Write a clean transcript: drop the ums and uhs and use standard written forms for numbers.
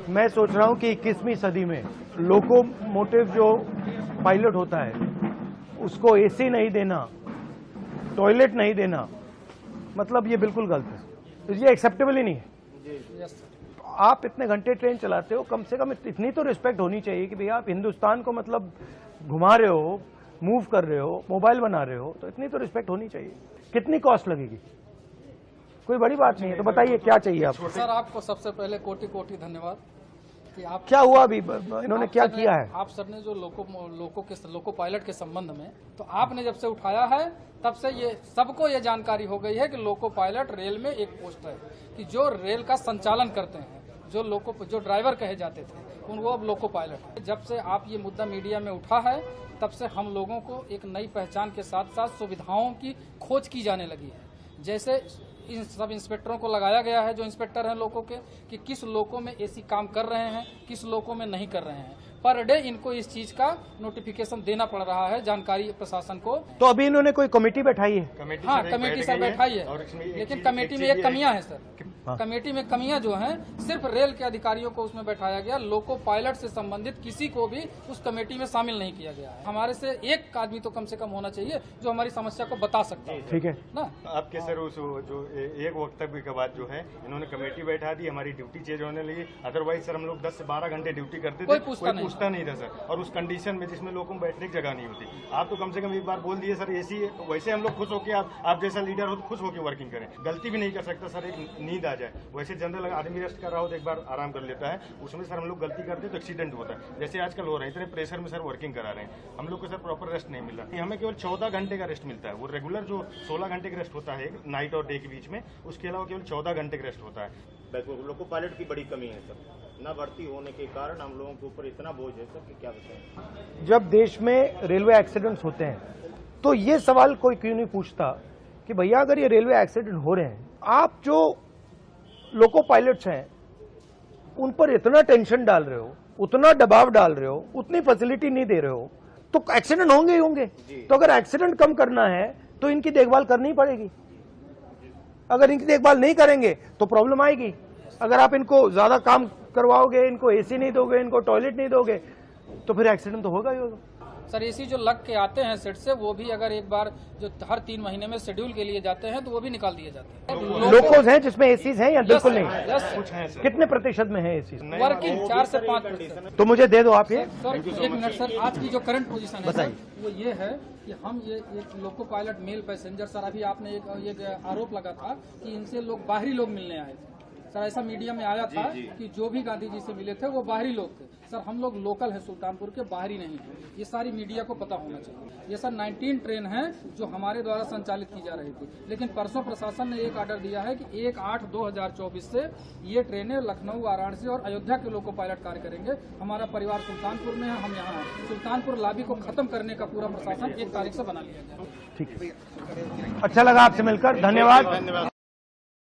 मैं सोच रहा हूं कि 21वीं सदी में लोकोमोटिव जो पायलट होता है उसको एसी नहीं देना, टॉयलेट नहीं देना, मतलब ये बिल्कुल गलत है, ये एक्सेप्टेबल ही नहीं है। आप इतने घंटे ट्रेन चलाते हो, कम से कम इतनी तो रिस्पेक्ट होनी चाहिए कि भैया आप हिंदुस्तान को मतलब घुमा रहे हो, मूव कर रहे हो, मोबाइल बना रहे हो, तो इतनी तो रिस्पेक्ट होनी चाहिए। कितनी कॉस्ट लगेगी? कोई बड़ी बात नहीं है, तो बताइए क्या चाहिए आपको? सर आपको सबसे पहले कोटि कोटि धन्यवाद कि आप क्या हुआ अभी इन्होंने क्या किया है? आप सर ने जो लोको पायलट के संबंध में तो आपने जब से उठाया है तब से ये सबको ये जानकारी हो गई है कि लोको पायलट रेल में एक पोस्ट है कि जो रेल का संचालन करते हैं, जो ड्राइवर कहे जाते थे वो अब लोको पायलट है। जब से आप ये मुद्दा मीडिया में उठा है तब से हम लोगों को एक नई पहचान के साथ साथ सुविधाओं की खोज की जाने लगी है। जैसे इन सब इंस्पेक्टरों को लगाया गया है, जो इंस्पेक्टर हैं लोको के, कि किस लोको में एसी काम कर रहे हैं, किस लोको में नहीं कर रहे हैं। पर डे इनको इस चीज का नोटिफिकेशन देना पड़ रहा है जानकारी प्रशासन को। तो अभी इन्होंने कोई कमेटी बैठाई है? हाँ, कमेटी सर बैठाई है, लेकिन कमेटी में एक कमियां है सर। कमेटी में कमियां जो हैं, सिर्फ रेल के अधिकारियों को उसमें बैठाया गया, लोको पायलट से संबंधित किसी को भी उस कमेटी में शामिल नहीं किया गया है। हमारे से एक आदमी तो कम से कम होना चाहिए जो हमारी समस्या को बता सकता है। ठीक है ना? आपके सर उस जो एक वक्तव्य के बाद जो है इन्होंने कमेटी बैठा दी, हमारी ड्यूटी चेंज होने लगी। अदरवाइज सर हम लोग 10 से 12 घंटे ड्यूटी करते थे, कोई पूछता नहीं था सर, और उस कंडीशन में जिसमें लोगों को बैठने की जगह नहीं होती। आप तो कम से कम एक बार बोल दिए सर एसी, वैसे हम लोग खुश होकर आप जैसा लीडर हो तो खुश होकर वर्किंग करें। गलती भी नहीं कर सकता सर, एक नींद आ जाए, वैसे जनरल आदमी रेस्ट कर रहा हो तो एक बार आराम कर लेता है, उसमें सर हम लोग गलती करते हैं तो एक्सीडेंट होता है। जैसे आजकल हो रहा है, इतने प्रेशर में सर वर्किंग करा रहे हैं, हम लोग को सर प्रॉपर रेस्ट नहीं मिल रहा। हमें केवल 14 घंटे का रेस्ट मिलता है, वो रेगुलर जो 16 घंटे का रेस्ट होता है नाइट और डे के बीच में, उसके अलावा केवल 14 घंटे का रेस्ट होता है। लोको पायलट की बड़ी कमी है सर, न भर्ती होने के कारण हम लोगों के ऊपर इतना बोझ है सर कि क्या बताएं। जब देश में रेलवे एक्सीडेंट्स होते हैं तो ये सवाल कोई क्यों नहीं पूछता कि भैया अगर ये रेलवे एक्सीडेंट हो रहे हैं, आप जो लोको पायलट्स हैं उन पर इतना टेंशन डाल रहे हो, उतना दबाव डाल रहे हो, उतनी फैसिलिटी नहीं दे रहे हो, तो एक्सीडेंट होंगे ही होंगे। तो अगर एक्सीडेंट कम करना है तो इनकी देखभाल करनी पड़ेगी। अगर इनकी देखभाल नहीं करेंगे तो प्रॉब्लम आएगी। अगर आप इनको ज्यादा काम करवाओगे, इनको एसी नहीं दोगे, इनको टॉयलेट नहीं दोगे, तो फिर एक्सीडेंट तो होगा ही होगा। सर एसी जो लग के आते हैं सेट से, वो भी अगर एक बार जो हर 3 महीने में शेड्यूल के लिए जाते हैं तो वो भी निकाल दिए जाते हैं। लोकोज हैं जिसमें एसीज हैं या बिल्कुल नहीं? कुछ है सर। कितने प्रतिशत में है एसी? वर्किंग 4 से 5%। तो मुझे दे दो आप ये। सर 1 मिनट सर, आज की जो करंट पोजीशन है सर, वो ये है कि हम ये एक loco pilot mail passenger, sir अभी आपने एक आरोप लगा था कि इनसे लोग बाहरी लोग मिलने आए थे। सर ऐसा मीडिया में आया था कि जो भी गांधी जी से मिले थे वो बाहरी लोग थे। सर हम लोग लोकल है, सुल्तानपुर के, बाहरी नहीं है। ये सारी मीडिया को पता होना चाहिए। ये सर 19 ट्रेन है जो हमारे द्वारा संचालित की जा रही थी, लेकिन परसों प्रशासन ने एक ऑर्डर दिया है कि 1/8/2024 से ये ट्रेनें लखनऊ, वाराणसी और अयोध्या के लोको पायलट कार्य करेंगे। हमारा परिवार सुल्तानपुर में है, हम यहाँ हैं। सुल्तानपुर लॉबी को खत्म करने का पूरा प्रशासन 1 तारीख से बना लिया गया। ठीक है, अच्छा लगा आपसे मिलकर, धन्यवाद।